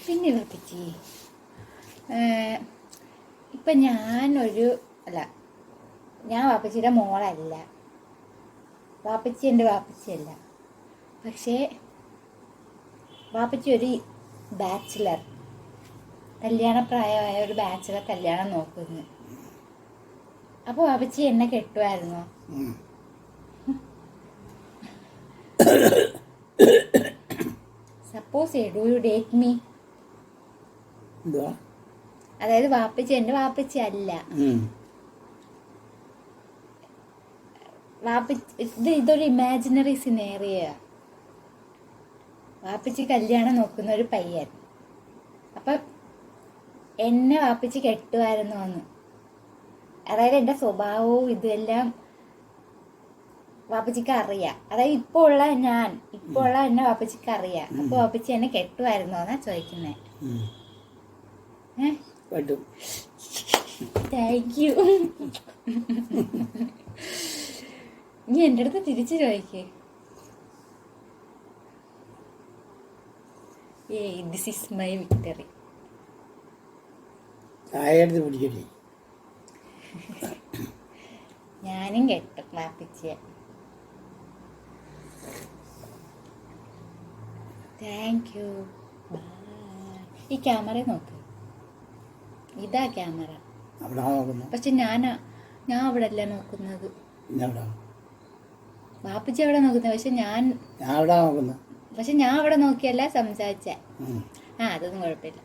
പിന്നെ വാപ്പച്ചി, ഇപ്പം ഞാൻ വാപ്പച്ചിയുടെ മോളല്ല, വാപ്പച്ചി എൻ്റെ വാപ്പച്ചിയല്ല. പക്ഷേ വാപ്പച്ചി ഒരു ബാച്ചിലർ, കല്യാണപ്രായമായ ഒരു ബാച്ചിലർ കല്യാണം നോക്കുന്നു. അപ്പോൾ വാപ്പച്ചി എന്നെ കെട്ടുമായിരുന്നോ? Suppose do you date me? അതായത് വാപ്പച്ചി എൻ്റെ വാപ്പച്ചി അല്ല, ഇതൊരു ഇമാജിനറി സിനേറിയോ. വാപ്പച്ചി കല്യാണം നോക്കുന്ന ഒരു പയ്യൻ, അപ്പം എന്നെ വാപ്പച്ചി കെട്ടുമായിരുന്നു എന്ന്. അതായത് എൻ്റെ സ്വഭാവവും ഇതെല്ലാം വാപ്പച്ചിക്ക് അറിയാം. അതായത് ഇപ്പോൾ ഉള്ള എന്നെ വാപ്പച്ചിക്ക് അറിയാം. അപ്പോൾ വാപ്പച്ചി എന്നെ കെട്ടുമായിരുന്നോ എന്നാ ചോദിക്കുന്നേ. Thank you. നീ എൻ്റെ അടുത്ത് തിരിച്ചു ചോദിക്കേ. This is my victory. ഞാനും കെട്ടും വാപ്പച്ചിയെ. Thank you. ഈ ക്യാമറ നോക്ക്, ഇതാ ക്യാമറ. പക്ഷെ ഞാൻ അവിടെ അല്ല നോക്കുന്നത്, വാപ്പച്ചി അവിടെ നോക്കുന്നത്. പക്ഷെ ഞാൻ അവിടെ നോക്കിയല്ല സംസാരിച്ചേ. അതൊന്നും കുഴപ്പമില്ല.